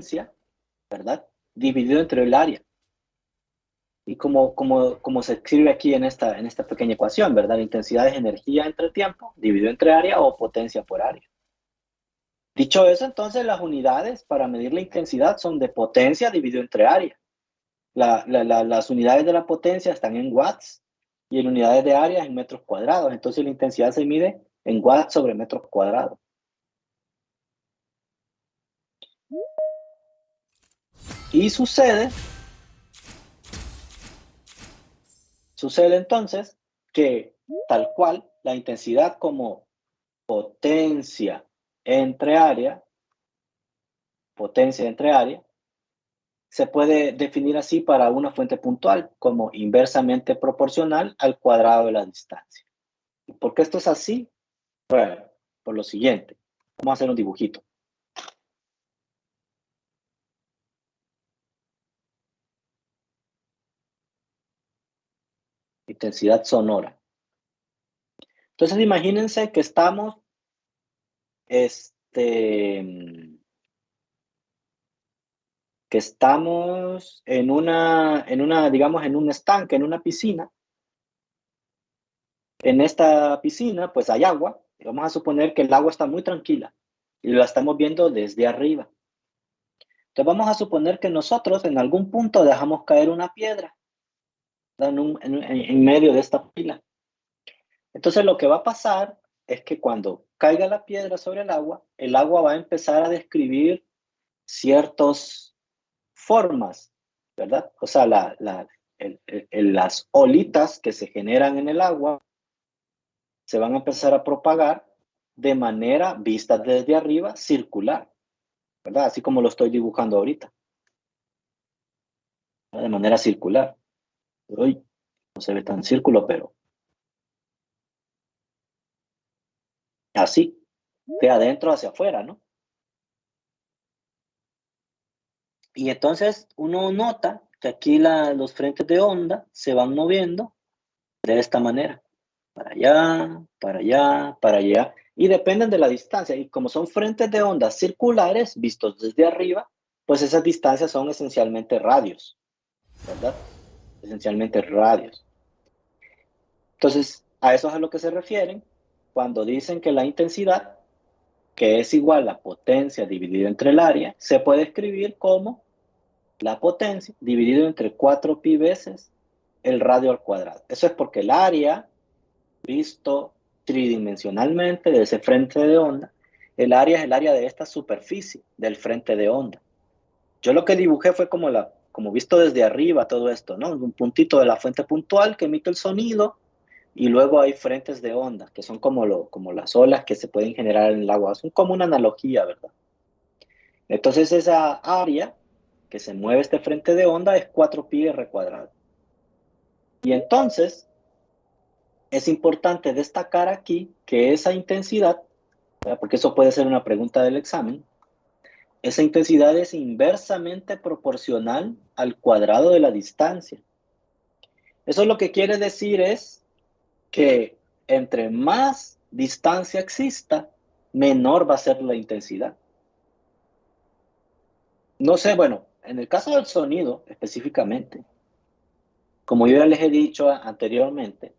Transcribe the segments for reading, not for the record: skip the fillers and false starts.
potencia, ¿verdad? Dividido entre el área. Y como se escribe aquí en esta pequeña ecuación, ¿verdad? La intensidad es energía entre tiempo, dividido entre área o potencia por área. Dicho eso, entonces las unidades para medir la intensidad son de potencia dividido entre área. Las unidades de la potencia están en watts y en unidades de área en metros cuadrados. Entonces la intensidad se mide en watts sobre metros cuadrados. Y sucede entonces que tal cual la intensidad como potencia entre área, se puede definir así para una fuente puntual como inversamente proporcional al cuadrado de la distancia. ¿Y por qué esto es así? Bueno, por lo siguiente. Vamos a hacer un dibujito. Intensidad sonora. Entonces imagínense que estamos en una, digamos, en un estanque, en una piscina. En esta piscina, pues hay agua. Y vamos a suponer que el agua está muy tranquila y la estamos viendo desde arriba. Entonces vamos a suponer que nosotros en algún punto dejamos caer una piedra en medio de esta pila. Entonces lo que va a pasar es que cuando caiga la piedra sobre el agua va a empezar a describir ciertas formas, ¿verdad? O sea, las olitas que se generan en el agua se van a empezar a propagar de manera vista desde arriba, circular, ¿verdad? Así como lo estoy dibujando ahorita, ¿verdad? De manera circular. Uy, no se ve tan círculo, pero así, de adentro hacia afuera, ¿no? Y entonces uno nota que aquí los frentes de onda se van moviendo de esta manera, para allá, para allá, para allá, y dependen de la distancia. Y como son frentes de onda circulares vistos desde arriba, pues esas distancias son esencialmente radios, ¿verdad? Esencialmente radios. Entonces, a eso es a lo que se refieren cuando dicen que la intensidad, que es igual a potencia dividido entre el área, se puede escribir como la potencia dividido entre 4pi veces el radio al cuadrado. Eso es porque el área, visto tridimensionalmente de ese frente de onda, el área es el área de esta superficie del frente de onda. Yo lo que dibujé fue como visto desde arriba todo esto, ¿no? Un puntito de la fuente puntual que emite el sonido y luego hay frentes de onda, que son como las olas que se pueden generar en el agua. Son como una analogía, ¿verdad? Entonces esa área que se mueve este frente de onda es 4pi r cuadrado. Y entonces es importante destacar aquí que esa intensidad, ¿verdad? Porque eso puede ser una pregunta del examen, esa intensidad es inversamente proporcional al cuadrado de la distancia. Eso lo que quiere decir es que entre más distancia exista, menor va a ser la intensidad. No sé, bueno, en el caso del sonido específicamente, como yo ya les he dicho anteriormente,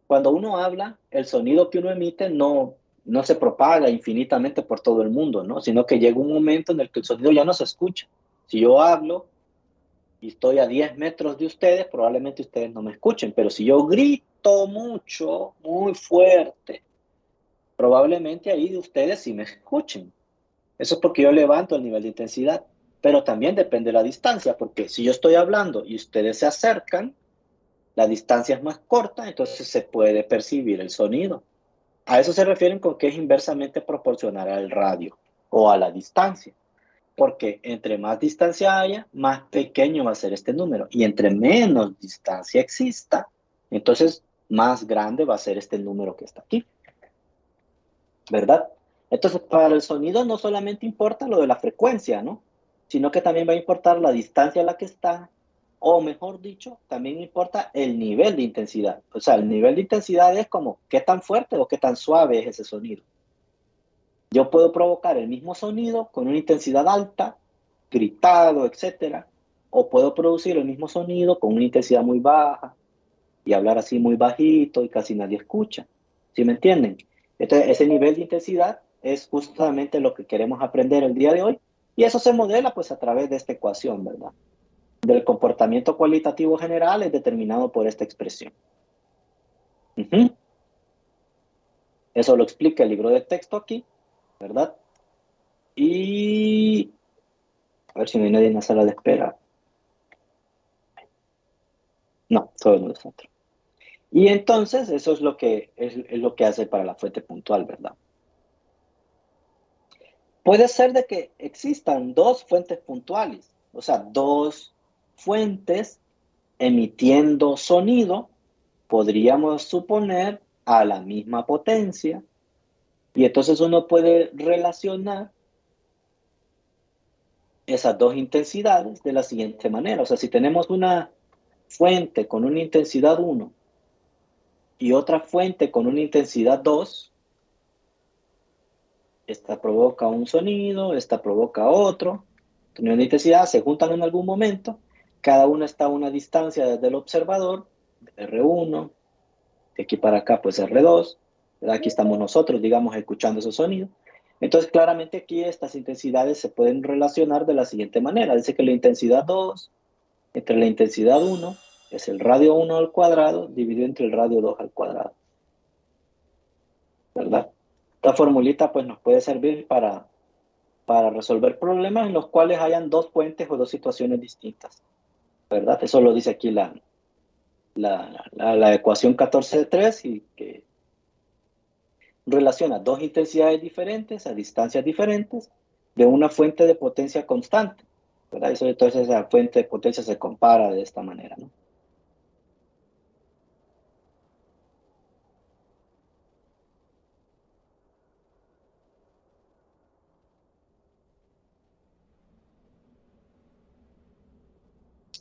cuando uno habla, el sonido que uno emite no se propaga infinitamente por todo el mundo, ¿no? Sino que llega un momento en el que el sonido ya no se escucha. Si yo hablo y estoy a 10 metros de ustedes, probablemente ustedes no me escuchen, pero si yo grito mucho, muy fuerte, probablemente ahí de ustedes sí me escuchen. Eso es porque yo levanto el nivel de intensidad, pero también depende de la distancia, porque si yo estoy hablando y ustedes se acercan, la distancia es más corta, entonces se puede percibir el sonido. A eso se refieren con que es inversamente proporcional al radio o a la distancia, porque entre más distancia haya, más pequeño va a ser este número, y entre menos distancia exista, entonces más grande va a ser este número que está aquí, ¿verdad? Entonces, para el sonido no solamente importa lo de la frecuencia, ¿no? Sino que también va a importar la distancia a la que está, o mejor dicho, también importa el nivel de intensidad. O sea, el nivel de intensidad es como qué tan fuerte o qué tan suave es ese sonido. Yo puedo provocar el mismo sonido con una intensidad alta gritado, etcétera, o puedo producir el mismo sonido con una intensidad muy baja y hablar así muy bajito y casi nadie escucha. ¿Sí me entienden? Entonces, ese nivel de intensidad es justamente lo que queremos aprender el día de hoy, y eso se modela pues a través de esta ecuación, ¿verdad? Del comportamiento cualitativo general es determinado por esta expresión. Eso lo explica el libro de texto aquí, ¿verdad? Y a ver si no hay nadie en la sala de espera. No, todos nosotros. Y entonces eso es lo que, es lo que hace para la fuente puntual, ¿verdad? Puede ser de que existan dos fuentes puntuales, o sea, dos fuentes emitiendo sonido, podríamos suponer a la misma potencia, y entonces uno puede relacionar esas dos intensidades de la siguiente manera. O sea, si tenemos una fuente con una intensidad 1 y otra fuente con una intensidad 2, esta provoca un sonido, esta provoca otro, tiene una intensidad, se juntan en algún momento, cada una está a una distancia desde el observador, R1, de aquí para acá pues R2, aquí estamos nosotros, digamos, escuchando esos sonidos. Entonces, claramente aquí estas intensidades se pueden relacionar de la siguiente manera. Dice que la intensidad 2 entre la intensidad 1 es el radio 1 al cuadrado dividido entre el radio 2 al cuadrado, ¿verdad? Esta formulita pues nos puede servir para resolver problemas en los cuales hayan dos fuentes o dos situaciones distintas, ¿verdad? Eso lo dice aquí la ecuación 14 de 3, y que relaciona dos intensidades diferentes a distancias diferentes de una fuente de potencia constante, ¿verdad? Eso, entonces esa fuente de potencia se compara de esta manera, ¿no?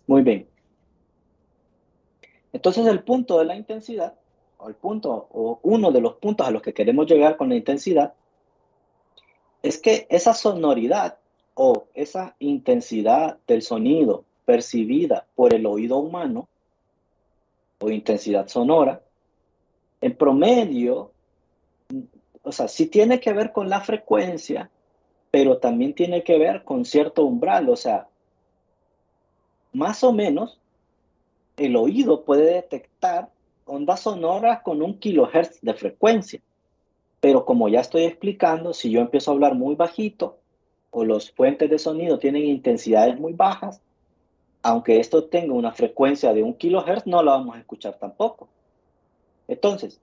Muy bien. Entonces el punto de la intensidad, o el punto, o uno de los puntos a los que queremos llegar con la intensidad, es que esa sonoridad o esa intensidad del sonido percibida por el oído humano, o intensidad sonora, en promedio, o sea, sí tiene que ver con la frecuencia, pero también tiene que ver con cierto umbral, o sea, más o menos el oído puede detectar ondas sonoras con 1 kHz de frecuencia. Pero como ya estoy explicando, si yo empiezo a hablar muy bajito o los puentes de sonido tienen intensidades muy bajas, aunque esto tenga una frecuencia de 1 kHz, no lo vamos a escuchar tampoco. Entonces,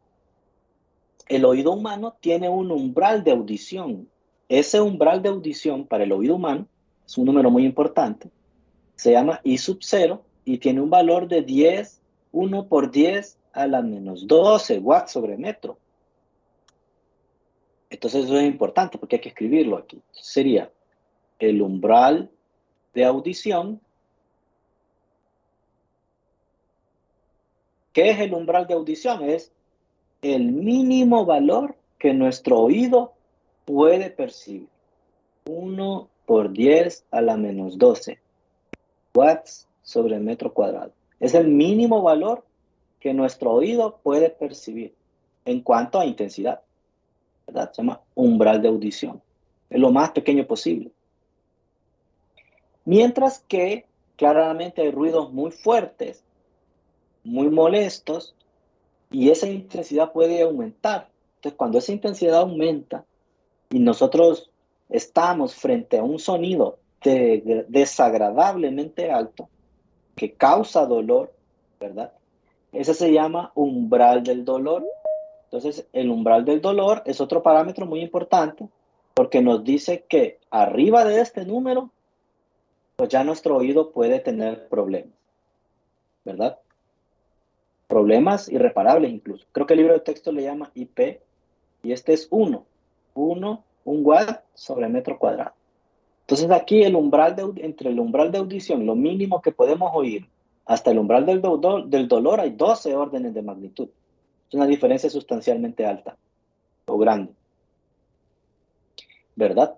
el oído humano tiene un umbral de audición. Ese umbral de audición para el oído humano es un número muy importante. Se llama I sub 0 y tiene un valor de 10, 1 por 10 a la menos 12 watts sobre metro. Entonces eso es importante porque hay que escribirlo aquí. Sería el umbral de audición. ¿Qué es el umbral de audición? Es el mínimo valor que nuestro oído puede percibir. 1 por 10 a la menos 12 watts sobre metro cuadrado. Es el mínimo valor que nuestro oído puede percibir en cuanto a intensidad, ¿verdad? Se llama umbral de audición. Es lo más pequeño posible. Mientras que claramente hay ruidos muy fuertes, muy molestos, y esa intensidad puede aumentar. Entonces, cuando esa intensidad aumenta y nosotros estamos frente a un sonido desagradablemente alto que causa dolor, ¿verdad? Ese se llama umbral del dolor. Entonces, el umbral del dolor es otro parámetro muy importante porque nos dice que arriba de este número, pues ya nuestro oído puede tener problemas, ¿verdad? Problemas irreparables incluso. Creo que el libro de texto le llama IP, y este es 1, 1 watt sobre metro cuadrado. Entonces aquí el umbral entre el umbral de audición, lo mínimo que podemos oír, hasta el umbral del dolor hay 12 órdenes de magnitud. Es una diferencia sustancialmente alta o grande, ¿verdad?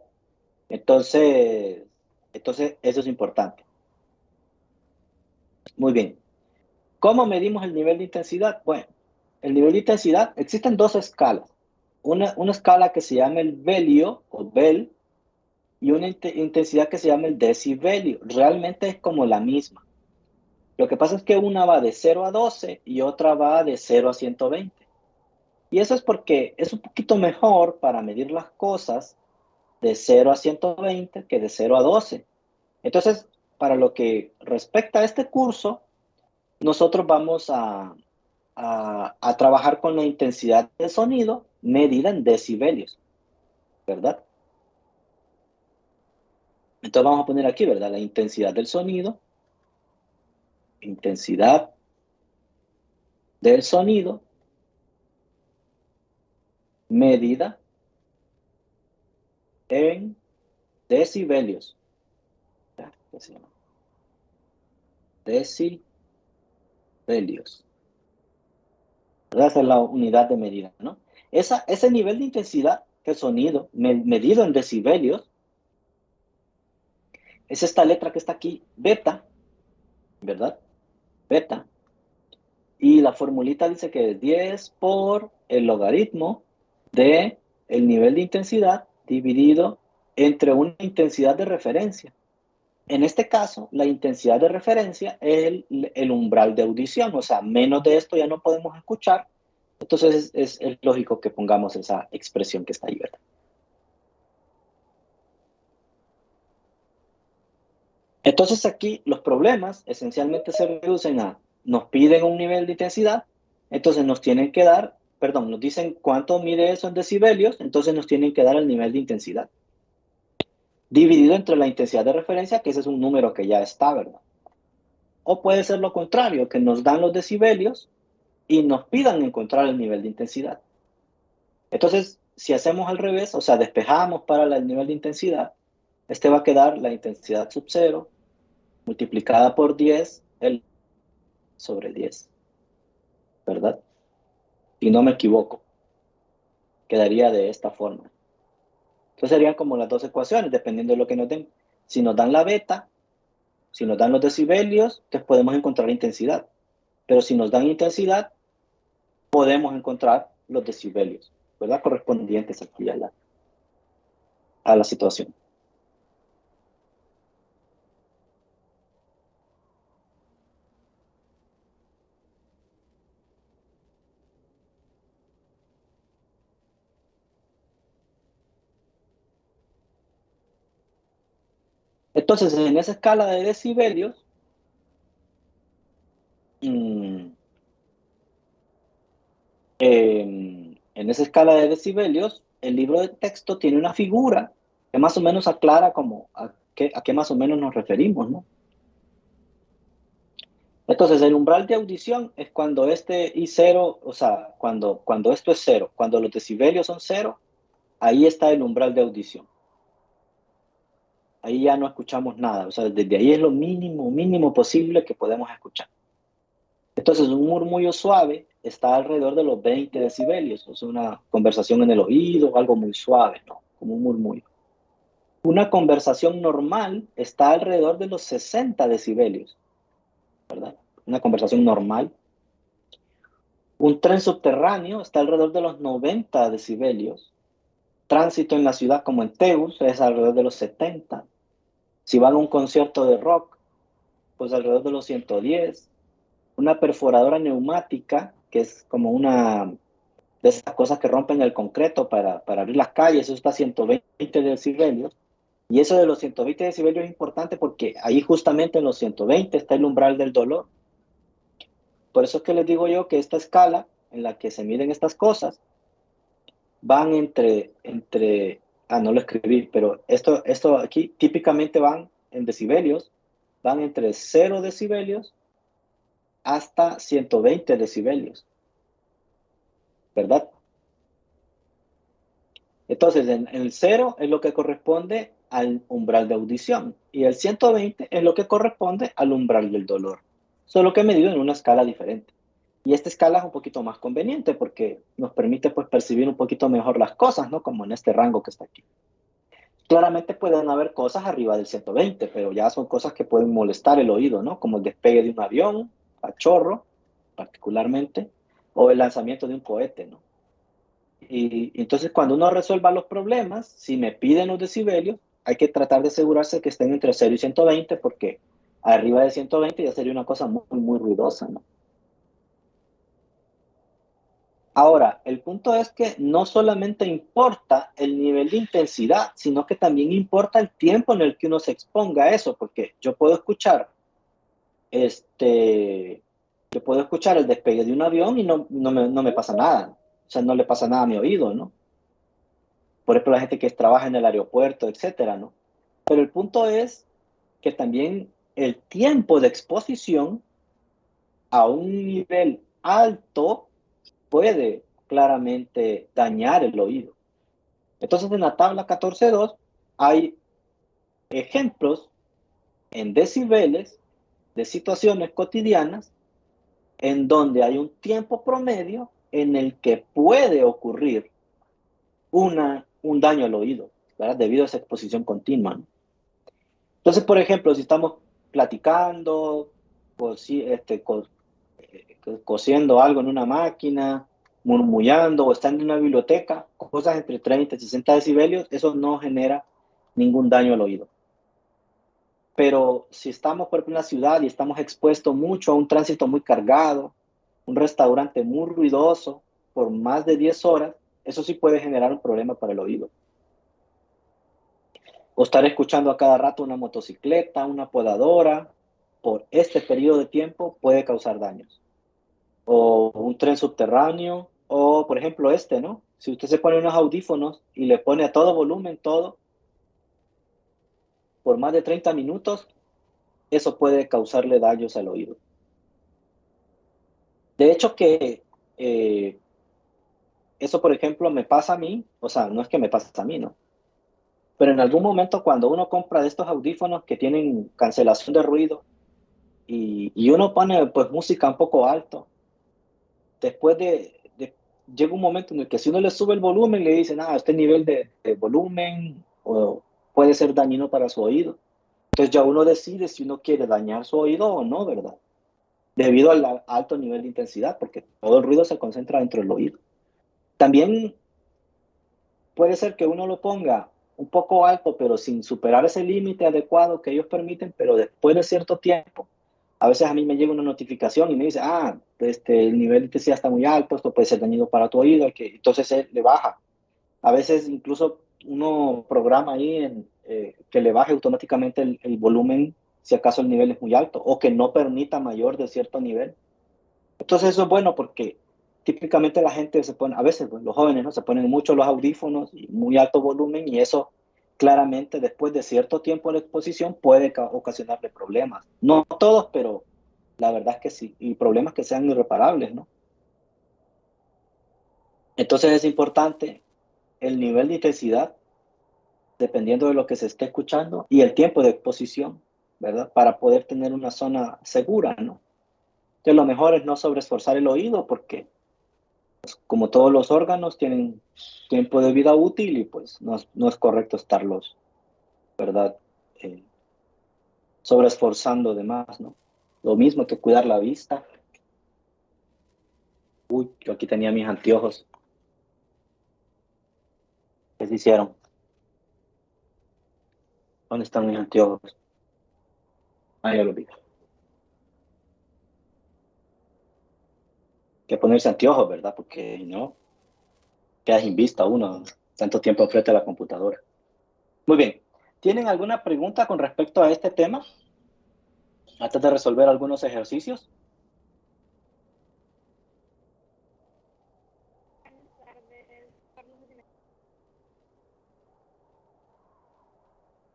Entonces, Entonces, eso es importante. Muy bien. ¿Cómo medimos el nivel de intensidad? Bueno, el nivel de intensidad, existen dos escalas. Una escala que se llama el Velio o Bell y una intensidad que se llama el decibelio. Realmente es como la misma. Lo que pasa es que una va de 0 a 12 y otra va de 0 a 120. Y eso es porque es un poquito mejor para medir las cosas de 0 a 120 que de 0 a 12. Entonces, para lo que respecta a este curso, nosotros vamos a trabajar con la intensidad del sonido medida en decibelios, ¿verdad? Entonces vamos a poner aquí, ¿verdad? La intensidad del sonido, intensidad del sonido, medida en decibelios. ¿Qué se llama? Decibelios. Esa es la unidad de medida, ¿no? Ese nivel de intensidad del sonido medido en decibelios es esta letra que está aquí, beta, ¿verdad? Beta. Y la formulita dice que es 10 por el logaritmo de el nivel de intensidad dividido entre una intensidad de referencia. En este caso, la intensidad de referencia es el umbral de audición, o sea, menos de esto ya no podemos escuchar. Entonces es lógico que pongamos esa expresión que está ahí, ¿verdad? Entonces aquí los problemas esencialmente se reducen a, nos piden un nivel de intensidad, entonces nos tienen que dar, perdón, nos dicen cuánto mide eso en decibelios, entonces nos tienen que dar el nivel de intensidad, dividido entre la intensidad de referencia, que ese es un número que ya está, ¿verdad? O puede ser lo contrario, que nos dan los decibelios y nos pidan encontrar el nivel de intensidad. Entonces, si hacemos al revés, o sea, despejamos para el nivel de intensidad, este va a quedar la intensidad sub 0 multiplicada por 10 sobre 10, ¿verdad? Si no me equivoco, quedaría de esta forma. Entonces serían como las dos ecuaciones, dependiendo de lo que nos den. Si nos dan la beta, si nos dan los decibelios, entonces podemos encontrar intensidad. Pero si nos dan intensidad, podemos encontrar los decibelios, ¿verdad? Correspondientes aquí a la situación. Entonces, en esa escala de decibelios, en esa escala de decibelios, el libro de texto tiene una figura que más o menos aclara como a qué más o menos nos referimos, ¿no? Entonces, el umbral de audición es cuando este I0, o sea, cuando esto es cero, cuando los decibelios son cero, ahí está el umbral de audición. Ahí ya no escuchamos nada, o sea, desde ahí es lo mínimo, mínimo posible que podemos escuchar. Entonces, un murmullo suave está alrededor de los 20 decibelios, o sea, una conversación en el oído, algo muy suave, ¿no? Como un murmullo. Una conversación normal está alrededor de los 60 decibelios, ¿verdad? Una conversación normal. Un tren subterráneo está alrededor de los 90 decibelios. Tránsito en la ciudad como en Teus es alrededor de los 70. Si van a un concierto de rock, pues alrededor de los 110. Una perforadora neumática, que es como una de esas cosas que rompen el concreto para abrir las calles, eso está a 120 decibelios. Y eso de los 120 decibelios es importante porque ahí justamente en los 120 está el umbral del dolor. Por eso es que les digo yo que esta escala en la que se miden estas cosas van no lo escribí, pero esto aquí típicamente van en decibelios, van entre 0 decibelios hasta 120 decibelios, ¿verdad? Entonces, en el 0 es lo que corresponde al umbral de audición y el 120 es lo que corresponde al umbral del dolor, solo que medido en una escala diferente. Y esta escala es un poquito más conveniente porque nos permite pues percibir un poquito mejor las cosas, ¿no? Como en este rango que está aquí. Claramente pueden haber cosas arriba del 120, pero ya son cosas que pueden molestar el oído, ¿no? Como el despegue de un avión, a chorro, particularmente, o el lanzamiento de un cohete, ¿no? Y entonces cuando uno resuelva los problemas, si me piden los decibelios, hay que tratar de asegurarse que estén entre 0 y 120, porque arriba de 120 ya sería una cosa muy, muy ruidosa, ¿no? Ahora, el punto es que no solamente importa el nivel de intensidad, sino que también importa el tiempo en el que uno se exponga a eso, porque este, yo puedo escuchar el despegue de un avión y no me pasa nada. O sea, no le pasa nada a mi oído, ¿no? Por ejemplo, la gente que trabaja en el aeropuerto, etcétera, ¿no? Pero el punto es que también el tiempo de exposición a un nivel alto puede claramente dañar el oído. Entonces, en la tabla 14.2 hay ejemplos en decibeles de situaciones cotidianas en donde hay un tiempo promedio en el que puede ocurrir un daño al oído, ¿verdad? Debido a esa exposición continua, ¿no? Entonces, por ejemplo, si estamos platicando, cosiendo algo en una máquina, murmullando o estando en una biblioteca, cosas entre 30 y 60 decibelios, eso no genera ningún daño al oído. Pero si estamos, por ejemplo, en la ciudad y estamos expuestos mucho a un tránsito muy cargado, un restaurante muy ruidoso por más de 10 horas, eso sí puede generar un problema para el oído. O estar escuchando a cada rato una motocicleta, una podadora, por este periodo de tiempo puede causar daños. O un tren subterráneo, o por ejemplo ¿no? Si usted se pone unos audífonos y le pone a todo volumen, todo, por más de 30 minutos, eso puede causarle daños al oído. De hecho que eh, eso, por ejemplo, me pasa a mí, o sea, no es que me pasa a mí, ¿no? Pero en algún momento cuando uno compra de estos audífonos que tienen cancelación de ruido y uno pone pues música un poco alto, después llega un momento en el que si uno le sube el volumen, le dicen, este nivel de volumen o puede ser dañino para su oído. Entonces ya uno decide si uno quiere dañar su oído o no, ¿verdad? Debido al alto nivel de intensidad, porque todo el ruido se concentra dentro del oído. También puede ser que uno lo ponga un poco alto, pero sin superar ese límite adecuado que ellos permiten, pero después de cierto tiempo, a veces a mí me llega una notificación y me dice, el nivel de intensidad está muy alto, esto puede ser dañino para tu oído, entonces él le baja. A veces incluso uno programa ahí que le baje automáticamente el volumen si acaso el nivel es muy alto o que no permita mayor de cierto nivel. Entonces eso es bueno porque típicamente la gente se pone, a veces pues, los jóvenes, ¿no? Se ponen mucho los audífonos y muy alto volumen y eso claramente después de cierto tiempo de exposición puede ocasionarle problemas. No todos, pero la verdad es que sí, y problemas que sean irreparables, ¿no? Entonces es importante el nivel de intensidad dependiendo de lo que se esté escuchando y el tiempo de exposición, ¿verdad? Para poder tener una zona segura, ¿no? Entonces lo mejor es no sobreesforzar el oído porque como todos los órganos tienen tiempo de vida útil y pues no es correcto estarlos, ¿verdad? Eh, Sobreesforzando de más, ¿no? Lo mismo que cuidar la vista. Uy, yo aquí tenía mis anteojos. ¿Qué se hicieron? ¿Dónde están mis anteojos? Ya lo vi. Hay que ponerse anteojos, ¿verdad? Porque no, queda sin vista uno tanto tiempo frente a la computadora. Muy bien. ¿Tienen alguna pregunta con respecto a este tema? Antes de resolver algunos ejercicios.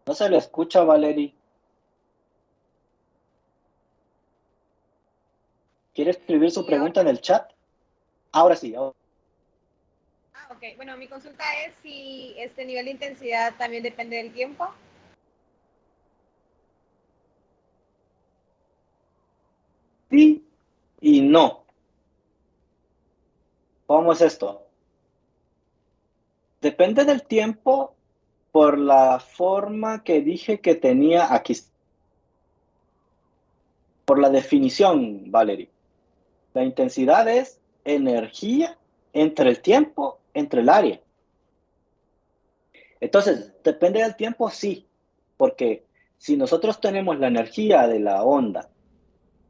No se le escucha, Valerie. ¿Quiere escribir su Sí, pregunta en ahora. el chat? Ahora sí. Ok. Bueno, mi consulta es si este nivel de intensidad también depende del tiempo. Sí y no. ¿Cómo es esto? Depende del tiempo por la forma que dije que tenía aquí. Por la definición, Valerie. La intensidad es energía entre el tiempo, entre el área. Entonces, depende del tiempo, sí, porque si nosotros tenemos la energía de la onda,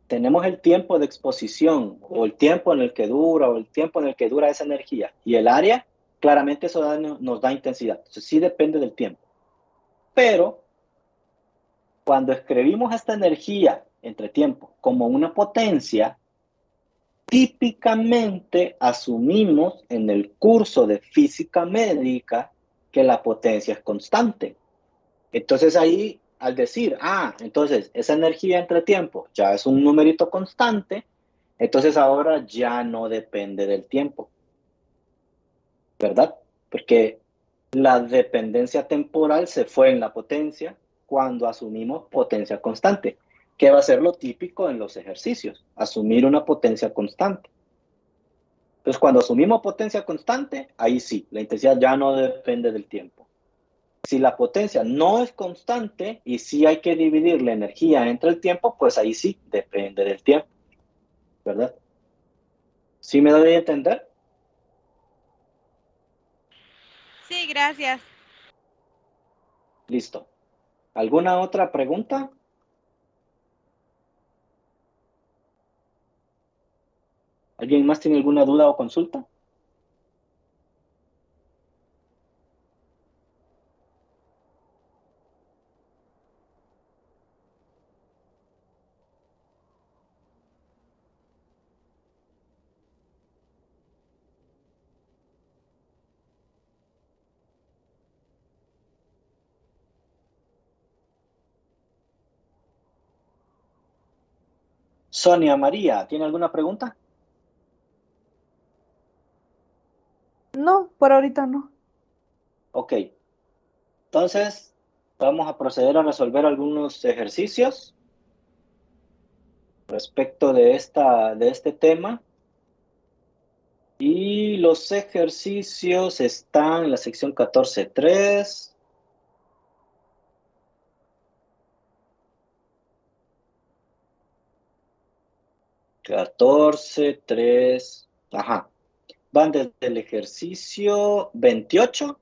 tenemos el tiempo de exposición o el tiempo en el que dura o el tiempo en el que dura esa energía y el área, claramente eso nos da intensidad. Entonces, sí depende del tiempo. Pero cuando escribimos esta energía entre tiempo como una potencia, típicamente asumimos en el curso de física médica que la potencia es constante. Entonces ahí, al decir, entonces esa energía entre tiempo ya es un numerito constante, entonces ahora ya no depende del tiempo, ¿verdad? Porque la dependencia temporal se fue en la potencia cuando asumimos potencia constante, que va a ser lo típico en los ejercicios, asumir una potencia constante. Entonces, cuando asumimos potencia constante, ahí sí, la intensidad ya no depende del tiempo. Si la potencia no es constante y sí hay que dividir la energía entre el tiempo, pues ahí sí depende del tiempo, ¿verdad? ¿Sí me doy a entender? Sí, gracias. Listo. ¿Alguna otra pregunta? ¿Alguien más tiene alguna duda o consulta? Sonia María, ¿tiene alguna pregunta? No, por ahorita no. Ok. Entonces, vamos a proceder a resolver algunos ejercicios respecto de este tema. Y los ejercicios están en la sección 14.3. Ajá. Van desde el ejercicio 28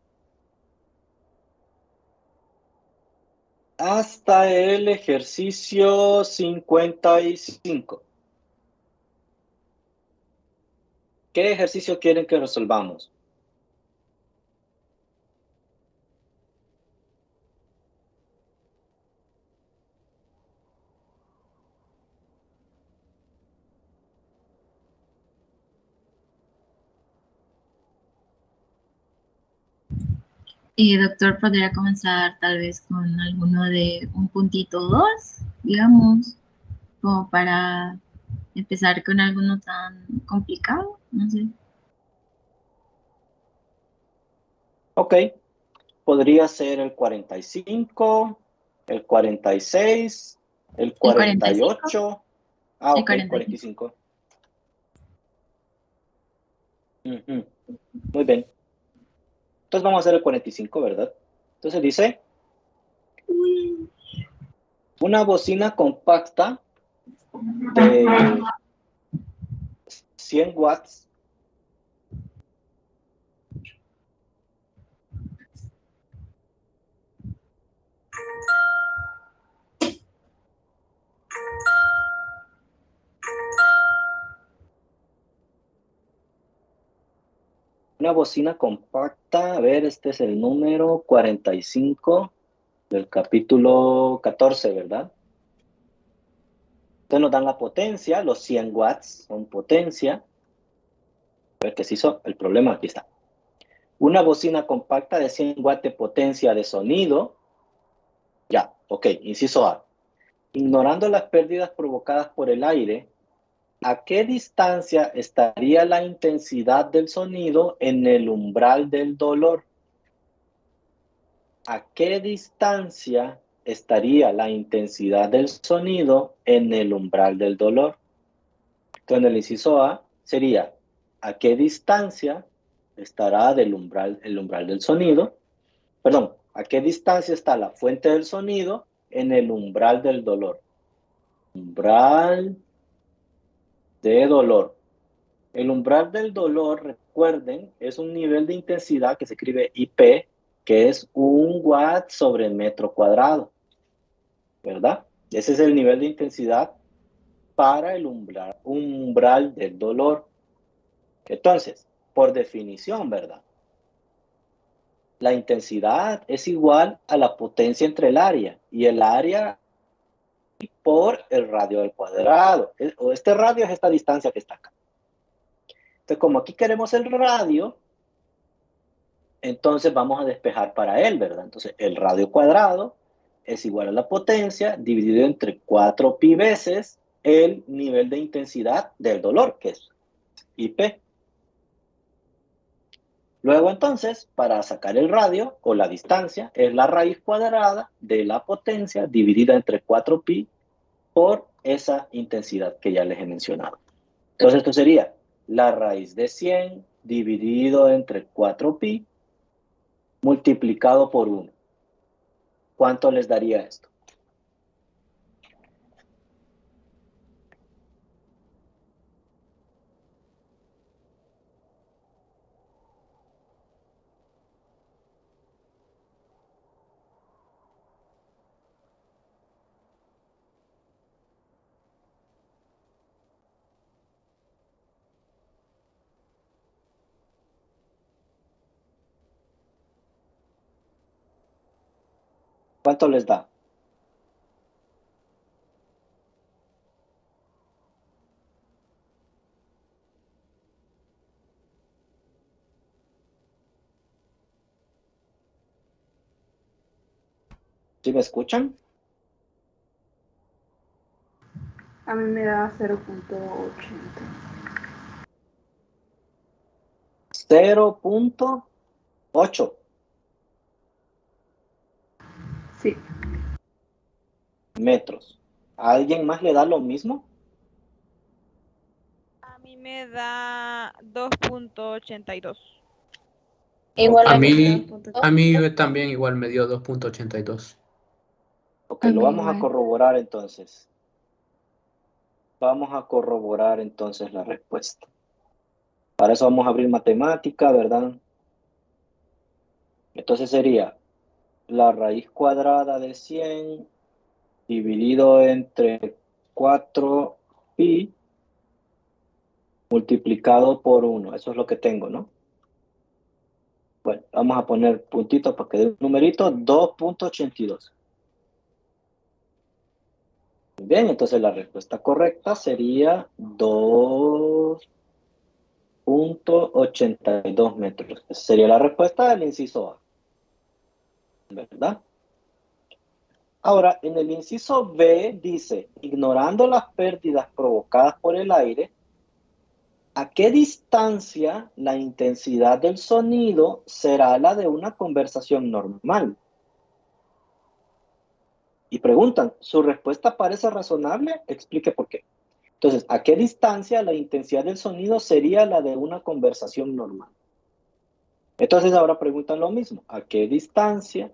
hasta el ejercicio 55. ¿Qué ejercicio quieren que resolvamos? Y doctor, podría comenzar tal vez con alguno de 1.2, digamos, como para empezar con alguno tan complicado, no sé. Ok. Podría ser el 45, el 46, el El 45, 48. el Ok, 45. 45. Ujú. Muy bien. Entonces vamos a hacer el 45, ¿verdad? Entonces dice, una bocina compacta de 100 watts Una bocina compacta, a ver, este es el número 45 del capítulo 14, ¿verdad? Entonces nos dan la potencia, los 100 watts son potencia. A ver qué se hizo, el problema aquí está. Una bocina compacta de 100 watts de potencia de sonido. Ya, ok, inciso A. Ignorando las pérdidas provocadas por el aire, ¿a qué distancia estaría la intensidad del sonido en el umbral del dolor? ¿A qué distancia estaría la intensidad del sonido en el umbral del dolor? Entonces, el inciso A sería, ¿a qué distancia estará el umbral del sonido? Perdón, ¿A qué distancia está la fuente del sonido en el umbral del dolor? Umbral de dolor. El umbral del dolor, recuerden, es un nivel de intensidad que se escribe IP, que es 1 watt sobre metro cuadrado, ¿verdad? Ese es el nivel de intensidad para el umbral del dolor. Entonces, por definición, ¿verdad? La intensidad es igual a la potencia entre el área, y el área por el radio al cuadrado. Este radio es esta distancia que está acá. Entonces, como aquí queremos el radio, entonces vamos a despejar para él, ¿verdad? Entonces, el radio cuadrado es igual a la potencia dividido entre 4pi veces el nivel de intensidad del dolor, que es IP. Luego, entonces, para sacar el radio o la distancia, es la raíz cuadrada de la potencia dividida entre 4pi por esa intensidad que ya les he mencionado. Entonces, esto sería la raíz de 100 dividido entre 4pi multiplicado por 1. ¿Cuánto les daría esto? ¿Cuánto les da? ¿Sí me escuchan? A mí me da 0.80. 0.8 Sí. metros. ¿A alguien más le da lo mismo? A mí me da 2.82. Igual A a mí me da mí, punto. a mí también igual me dio 2.82. Ok, A lo mí vamos a igual. corroborar entonces. Vamos a corroborar entonces la respuesta. Para eso vamos a abrir matemática, ¿verdad? Entonces sería la raíz cuadrada de 100 dividido entre 4pi multiplicado por 1. Eso es lo que tengo, ¿no? Bueno, vamos a poner puntitos para que dé un numerito, 2.82. Bien, entonces la respuesta correcta sería 2.82 metros. Esa sería la respuesta del inciso A, ¿verdad? Ahora, en el inciso B dice, ignorando las pérdidas provocadas por el aire, ¿a qué distancia la intensidad del sonido será la de una conversación normal? Y preguntan, ¿su respuesta parece razonable? Explique por qué. Entonces, ¿a qué distancia la intensidad del sonido sería la de una conversación normal? Entonces ahora preguntan lo mismo, ¿a qué distancia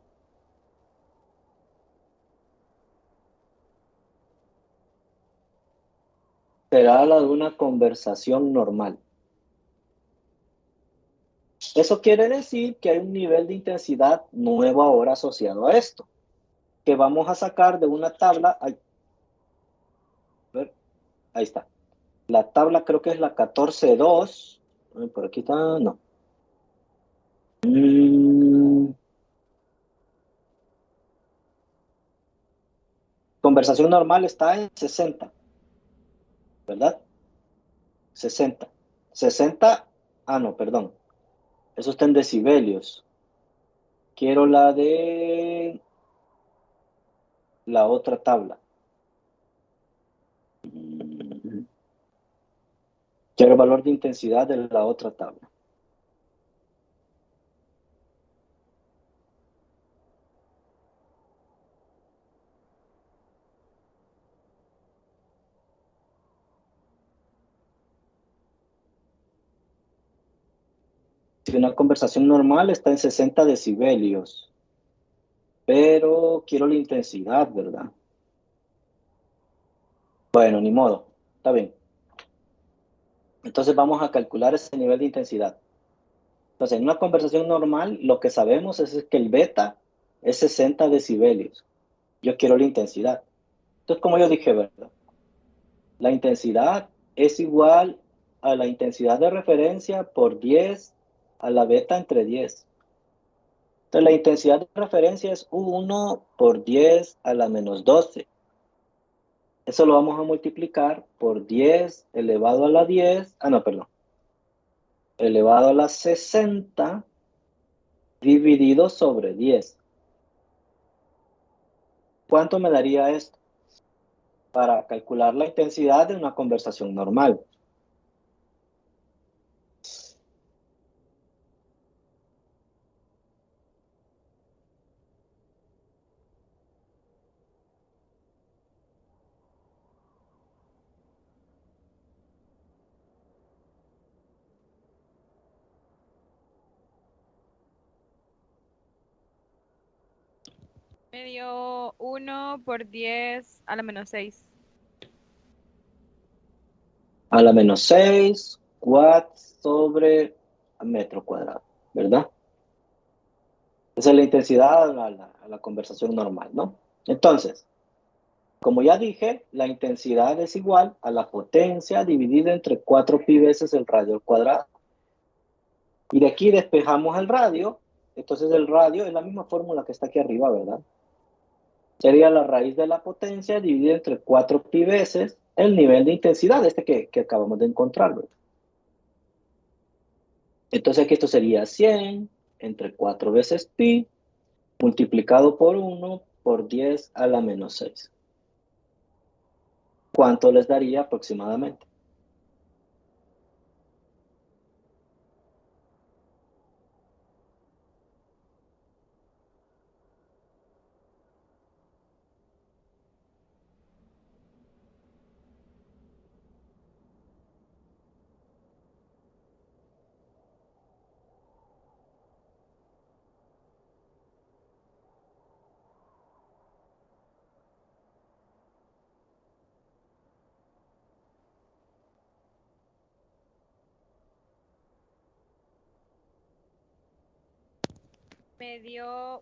será la de una conversación normal? Eso quiere decir que hay un nivel de intensidad nuevo ahora asociado a esto, que vamos a sacar de una tabla. Ahí está. La tabla creo que es la 14.2. Por aquí está, no. Conversación normal está en 60, ¿verdad? 60. 60, no, perdón. Eso está en decibelios. Quiero la de la otra tabla. Quiero el valor de intensidad de la otra tabla. Si una conversación normal está en 60 decibelios. pero quiero la intensidad, ¿verdad? Bueno, ni modo, está bien. Entonces vamos a calcular ese nivel de intensidad. Entonces, en una conversación normal, lo que sabemos es que el beta es 60 decibelios. Yo quiero la intensidad. Entonces, como yo dije, ¿verdad? La intensidad es igual a la intensidad de referencia por 10 a la beta entre 10. Entonces, la intensidad de referencia es 1 por 10 a la menos 12. Eso lo vamos a multiplicar por 10 elevado a la 10. Elevado a la 60 dividido sobre 10. ¿Cuánto me daría esto? Para calcular la intensidad de una conversación normal. Me dio 1 por 10 a la menos 6. A la menos 6 watts sobre metro cuadrado, ¿verdad? Esa es la intensidad a la conversación normal, ¿no? Entonces, como ya dije, la intensidad es igual a la potencia dividida entre 4 pi veces el radio al cuadrado. Y de aquí despejamos el radio. Entonces el radio es la misma fórmula que está aquí arriba, ¿verdad? Sería la raíz de la potencia dividida entre 4 pi veces el nivel de intensidad, que acabamos de encontrar, ¿verdad? Entonces aquí esto sería 100 entre 4 veces pi multiplicado por 1 por 10 a la menos 6. ¿Cuánto les daría aproximadamente?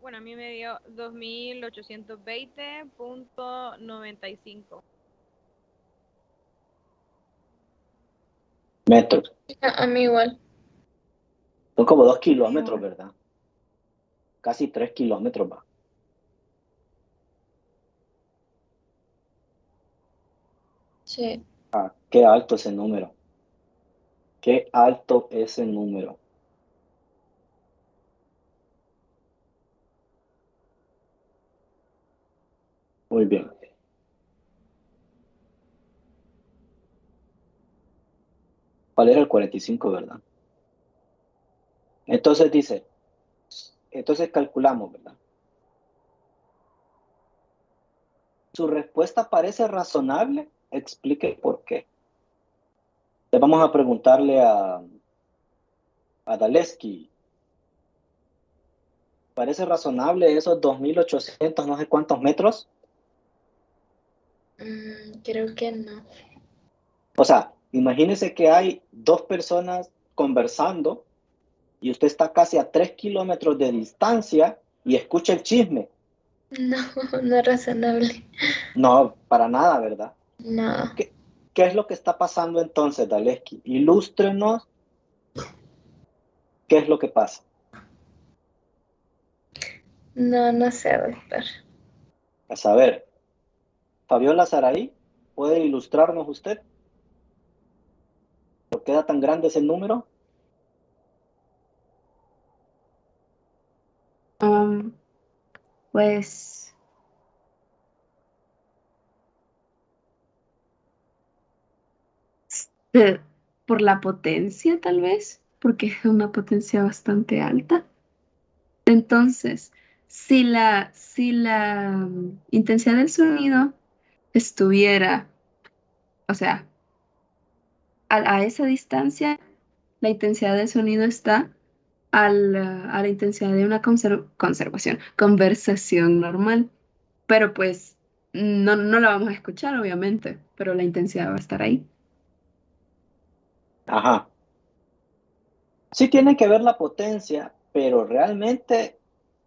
A mí me dio 2820.95 Metros. A mí igual. Son como 2 kilómetros, ¿verdad? Casi 3 kilómetros va. Sí. Ah, qué alto ese número. Qué alto ese número. Muy bien. ¿Cuál era el 45, verdad? Entonces dice, entonces calculamos, ¿verdad? ¿Su respuesta parece razonable? Explique por qué. Le vamos a preguntarle a Daleski. ¿Parece razonable esos 2.800 no sé cuántos metros? Creo que no. O sea, imagínese que hay dos personas conversando y usted está casi a 3 kilómetros de distancia y escucha el chisme. No, no es razonable. No, para nada, ¿verdad? No. ¿Qué es lo que está pasando entonces, Daleski? Ilústrenos qué es lo que pasa. No, no sé, doctor. A saber, Fabiola Saraí, ¿puede ilustrarnos usted? ¿Por qué da tan grande ese número? Pues por la potencia tal vez, porque es una potencia bastante alta. Entonces, si la intensidad del sonido estuviera, o sea, a esa distancia, la intensidad del sonido está a la intensidad de una conversación normal. Pero pues no la vamos a escuchar, obviamente, pero la intensidad va a estar ahí. Ajá. Sí tiene que ver la potencia, pero realmente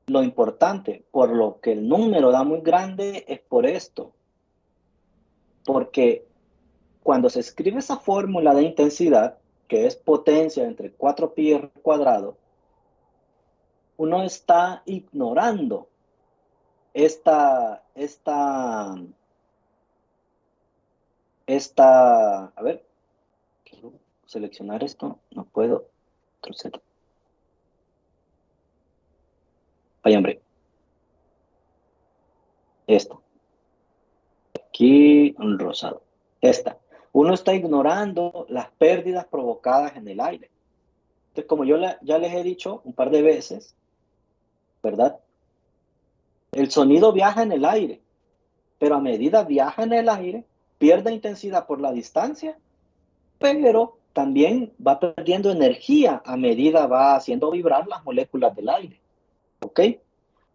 lo importante, por lo que el número da muy grande, es por esto. Porque cuando se escribe esa fórmula de intensidad, que es potencia entre 4pi cuadrado, uno está ignorando a ver, quiero seleccionar esto, no puedo. Ay, hombre. Esta. Aquí, un rosado. Esta. Uno está ignorando las pérdidas provocadas en el aire. Entonces, como yo ya les he dicho un par de veces, ¿verdad? El sonido viaja en el aire, pero a medida viaja en el aire, pierde intensidad por la distancia, pero también va perdiendo energía a medida va haciendo vibrar las moléculas del aire. ¿Ok?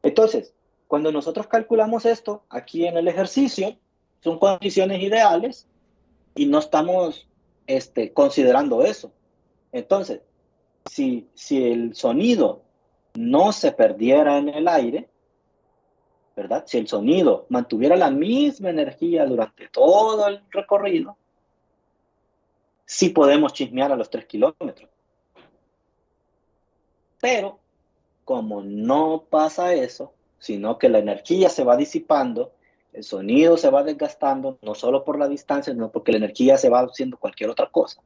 Entonces, cuando nosotros calculamos esto aquí en el ejercicio, son condiciones ideales y no estamos considerando eso. Entonces, si el sonido no se perdiera en el aire, ¿verdad? Si el sonido mantuviera la misma energía durante todo el recorrido, sí podemos chismear a los 3 kilómetros. Pero, como no pasa eso, sino que la energía se va disipando, el sonido se va desgastando, no solo por la distancia, sino porque la energía se va haciendo cualquier otra cosa.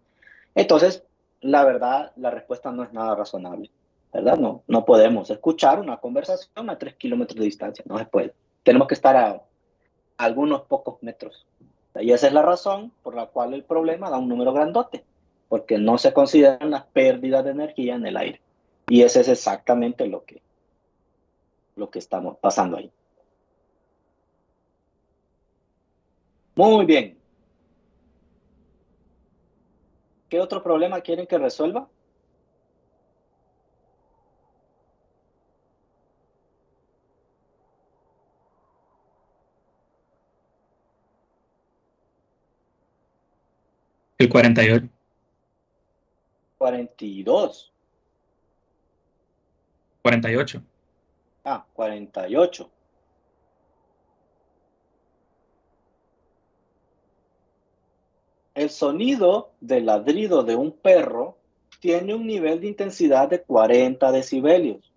Entonces, la verdad, la respuesta no es nada razonable, ¿verdad? No podemos escuchar una conversación a 3 kilómetros de distancia, no se puede. Tenemos que estar a algunos pocos metros. Y esa es la razón por la cual el problema da un número grandote, porque no se consideran las pérdidas de energía en el aire. Y ese es exactamente lo que estamos pasando ahí. Muy bien. ¿Qué otro problema quieren que resuelva? El 48. 42. 48. 48. El sonido del ladrido de un perro tiene un nivel de intensidad de 40 decibelios.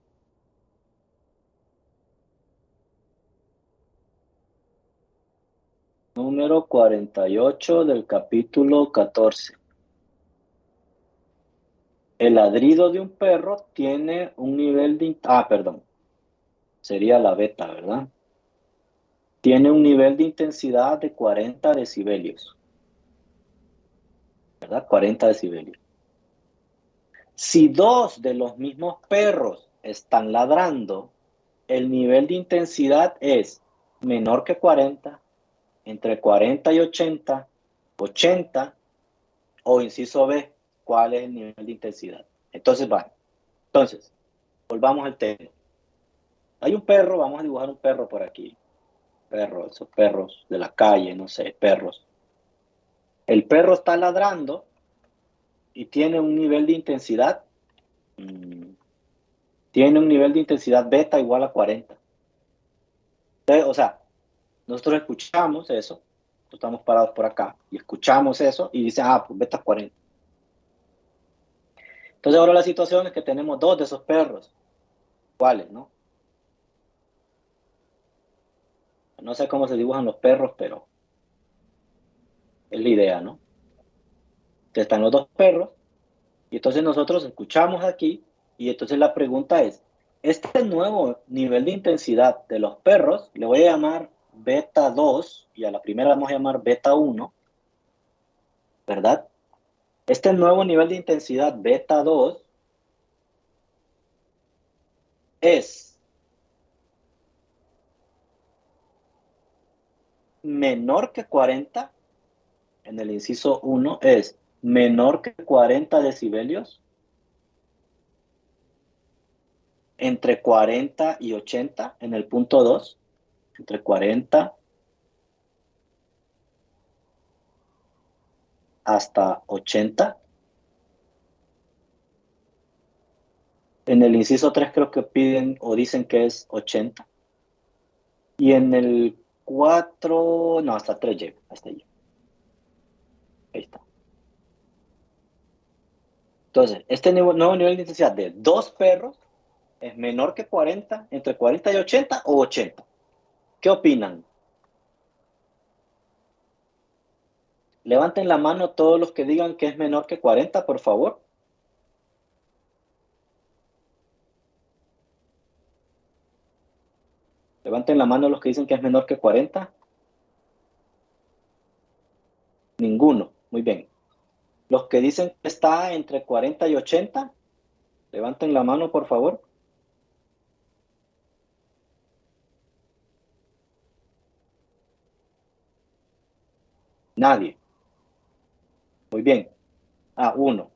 Número 48 del capítulo 14. El ladrido de un perro tiene un nivel de... perdón. Sería la beta, ¿verdad? Tiene un nivel de intensidad de 40 decibelios. ¿Verdad? 40 decibelios. Si dos de los mismos perros están ladrando, el nivel de intensidad es menor que 40, entre 40 y 80, 80, o inciso B, ¿cuál es el nivel de intensidad? Entonces, vale. Entonces, volvamos al tema. Hay un perro, vamos a dibujar un perro por aquí. Perro, esos perros de la calle, no sé, perros. El perro está ladrando y tiene un nivel de intensidad. Tiene un nivel de intensidad beta igual a 40. Entonces, o sea, nosotros escuchamos eso, estamos parados por acá, y escuchamos eso, y dicen, pues beta 40. Entonces ahora la situación es que tenemos dos de esos perros. ¿Cuáles, no? No sé cómo se dibujan los perros, pero es la idea, ¿no? Entonces están los dos perros, y entonces nosotros escuchamos aquí, y entonces la pregunta es, este nuevo nivel de intensidad de los perros, le voy a llamar beta 2, y a la primera vamos a llamar beta 1, ¿verdad? Este nuevo nivel de intensidad beta 2 es menor que 40, en el inciso 1 es menor que 40 decibelios. entre 40 y 80 en el punto 2, entre 40 hasta 80. En el inciso 3 creo que piden o dicen que es 80. Y en el 4, no, hasta 3 llega, hasta allí. Ahí está. Entonces, este nuevo nivel de intensidad de 2 perros es menor que 40, entre 40 y 80 o 80. ¿Qué opinan? Levanten la mano todos los que digan que es menor que 40, por favor. Levanten la mano los que dicen que es menor que 40. Ninguno. Muy bien. Los que dicen que está entre 40 y 80, levanten la mano, por favor. Nadie. Muy bien. Uno.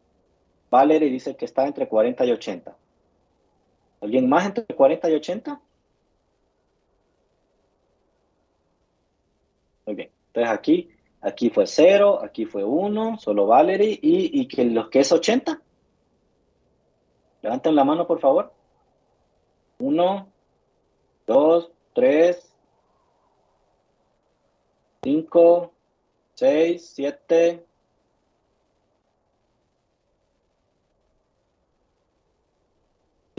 Valerie dice que está entre 40 y 80. ¿Alguien más entre 40 y 80? Muy bien. Entonces aquí fue 0, aquí fue 1, solo Valerie. ¿Y que los que es 80? Levanten la mano, por favor. 1, 2, 3, 5, 6, 7.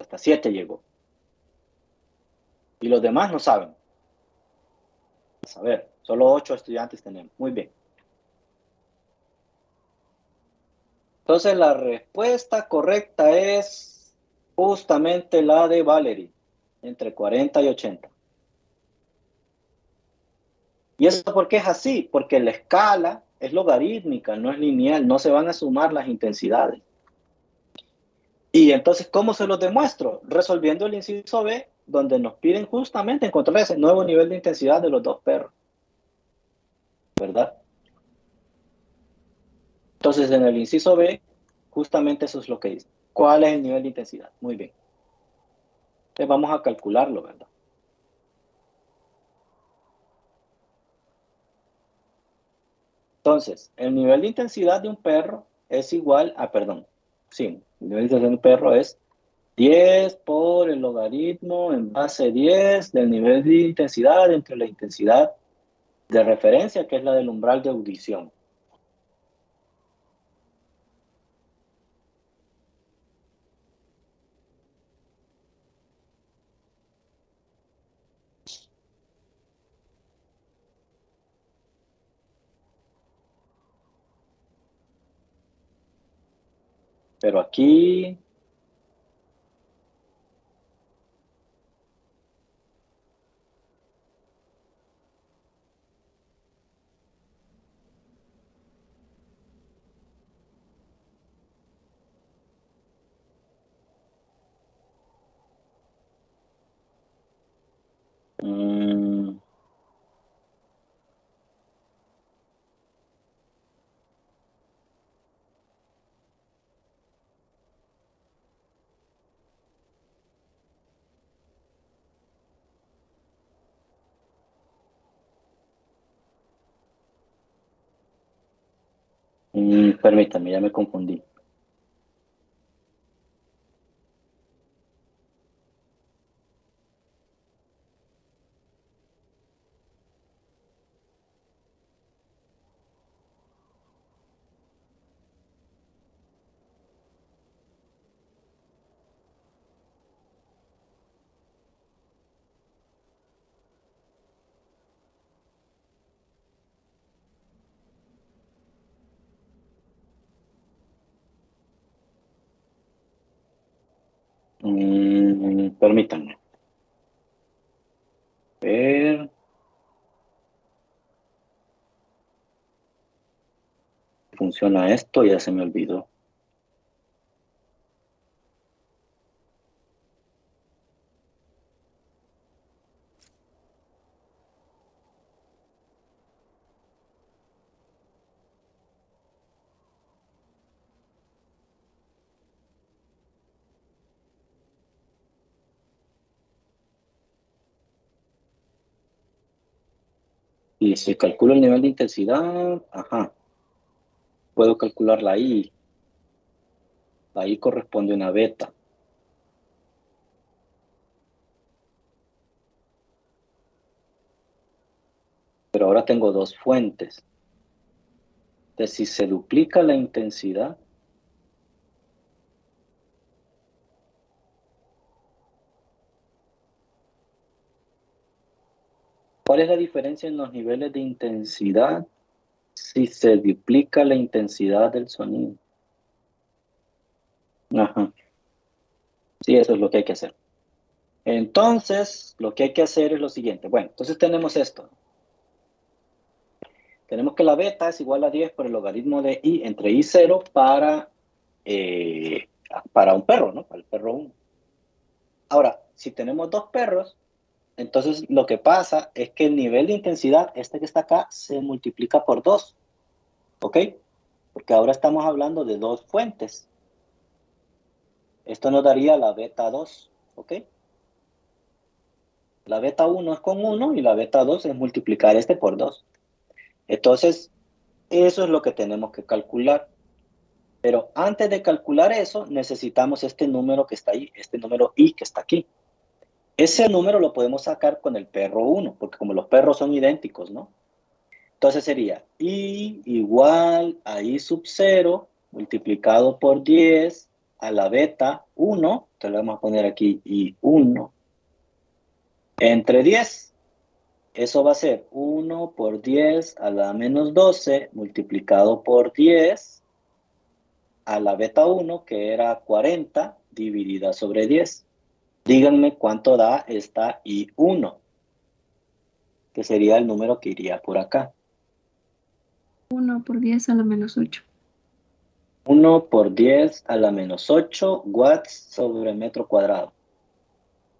Hasta 7 llegó. Y los demás no saben. A ver, solo 8 estudiantes tenemos. Muy bien. Entonces la respuesta correcta es justamente la de Valerie, entre 40 y 80. ¿Y eso por qué es así? Porque la escala es logarítmica, no es lineal, no se van a sumar las intensidades. Y entonces, ¿cómo se los demuestro? Resolviendo el inciso B, donde nos piden justamente encontrar ese nuevo nivel de intensidad de los 2 perros. ¿Verdad? Entonces, en el inciso B, justamente eso es lo que dice. ¿Cuál es el nivel de intensidad? Muy bien. Entonces, vamos a calcularlo, ¿verdad? Entonces, el nivel de intensidad de un perro es igual a, el nivel de intensidad de un perro es 10 por el logaritmo en base 10 del nivel de intensidad entre la intensidad de referencia, que es la del umbral de audición. Pero aquí permítame, ya me confundí. Permítanme. Ver. Funciona esto, ya se me olvidó. Y si calculo el nivel de intensidad, ajá, puedo calcular la I. La I corresponde a una beta. Pero ahora tengo dos fuentes. Entonces, si se duplica la intensidad, ¿cuál es la diferencia en los niveles de intensidad si se duplica la intensidad del sonido? Ajá. Sí, eso es lo que hay que hacer. Entonces, lo que hay que hacer es lo siguiente. Bueno, entonces tenemos esto. Tenemos que la beta es igual a 10 por el logaritmo de I entre I0 para un perro, ¿no? Para el perro 1. Ahora, si tenemos dos perros, entonces lo que pasa es que el nivel de intensidad, este que está acá, se multiplica por 2. ¿Ok? Porque ahora estamos hablando de dos fuentes. Esto nos daría la beta 2. ¿Ok? La beta 1 es con 1 y la beta 2 es multiplicar este por 2. Entonces, eso es lo que tenemos que calcular. Pero antes de calcular eso, necesitamos este número que está ahí, este número I que está aquí. Ese número lo podemos sacar con el perro 1, porque como los perros son idénticos, ¿no? Entonces sería I igual a I sub 0 multiplicado por 10 a la beta 1, entonces le vamos a poner aquí I1, entre 10. Eso va a ser 1 por 10 a la menos 12 multiplicado por 10 a la beta 1, que era 40, dividida sobre 10. Díganme cuánto da esta I1, que sería el número que iría por acá. 1 por 10 a la menos 8. 1 por 10 a la menos 8 watts sobre metro cuadrado.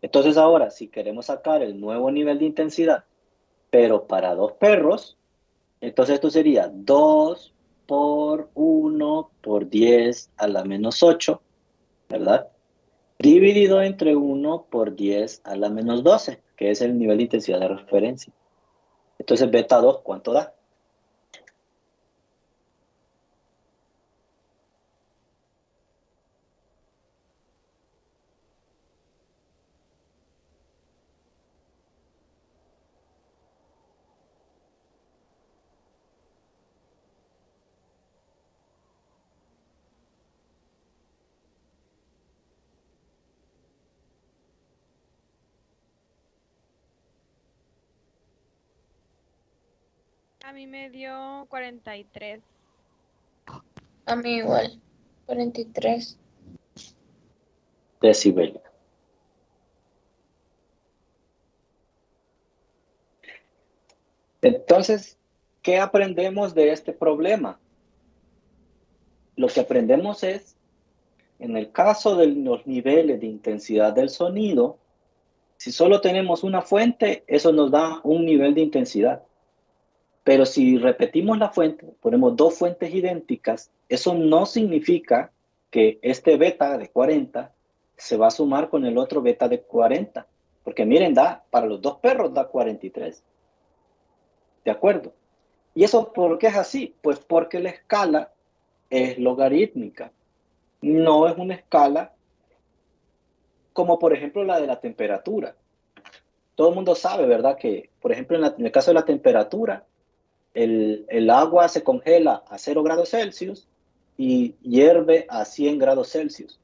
Entonces ahora, si queremos sacar el nuevo nivel de intensidad, pero para dos perros, entonces esto sería 2 por 1 por 10 a la menos 8, ¿verdad? Dividido entre 1 por 10 a la menos 12, que es el nivel de intensidad de referencia. Entonces, beta 2, ¿cuánto da? A mí me dio 43. A mí igual. 43. Decibel. Entonces, ¿qué aprendemos de este problema? Lo que aprendemos es, en el caso de los niveles de intensidad del sonido, si solo tenemos una fuente, eso nos da un nivel de intensidad. Pero si repetimos la fuente, ponemos dos fuentes idénticas, eso no significa que este beta de 40 se va a sumar con el otro beta de 40. Porque miren, para los dos perros da 43. ¿De acuerdo? ¿Y eso por qué es así? Pues porque la escala es logarítmica. No es una escala como por ejemplo la de la temperatura. Todo el mundo sabe, ¿verdad? Que, por ejemplo, en el caso de la temperatura, el agua se congela a 0 grados Celsius y hierve a 100 grados Celsius.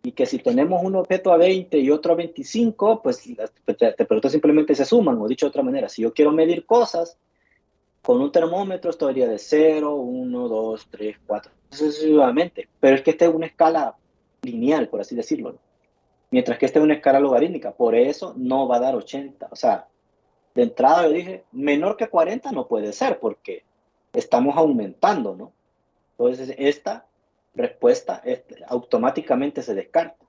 Y que si tenemos un objeto a 20 y otro a 25, pues las temperaturas simplemente se suman. O dicho de otra manera, si yo quiero medir cosas, con un termómetro esto iría de 0, 1, 2, 3, 4, sucesivamente. Pero es que esta es una escala lineal, por así decirlo, ¿no? Mientras que esta es una escala logarítmica. Por eso no va a dar 80. O sea, de entrada yo dije, menor que 40 no puede ser porque estamos aumentando, ¿no? Entonces esta respuesta automáticamente se descarta.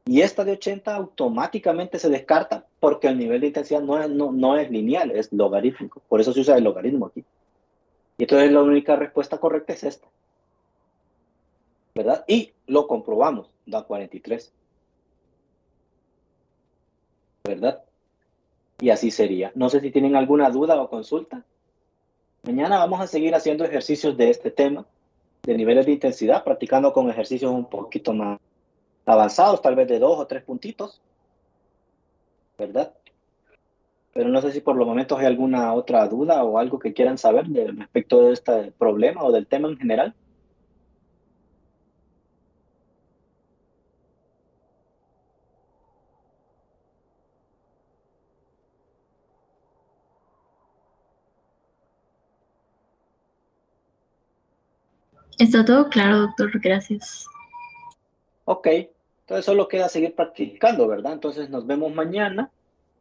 Y esta de 80 automáticamente se descarta porque el nivel de intensidad no es lineal, es logarítmico. Por eso se usa el logaritmo aquí. Y entonces la única respuesta correcta es esta, ¿verdad? Y lo comprobamos, da 43, ¿verdad? Y así sería. No sé si tienen alguna duda o consulta. Mañana vamos a seguir haciendo ejercicios de este tema, de niveles de intensidad, practicando con ejercicios un poquito más avanzados, tal vez de 2 o 3 puntitos, ¿verdad? Pero no sé si por los momentos hay alguna otra duda o algo que quieran saber respecto de este problema o del tema en general. Está todo claro, doctor. Gracias. Ok, entonces solo queda seguir practicando, ¿verdad? Entonces nos vemos mañana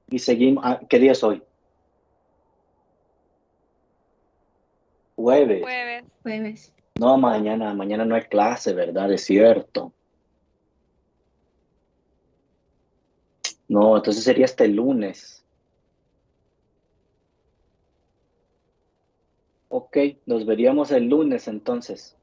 y seguimos. ¿Qué día es hoy? Jueves. Jueves. Jueves. No, mañana no hay clase, ¿verdad? Es cierto. No, entonces sería hasta el lunes. Ok, nos veríamos el lunes entonces.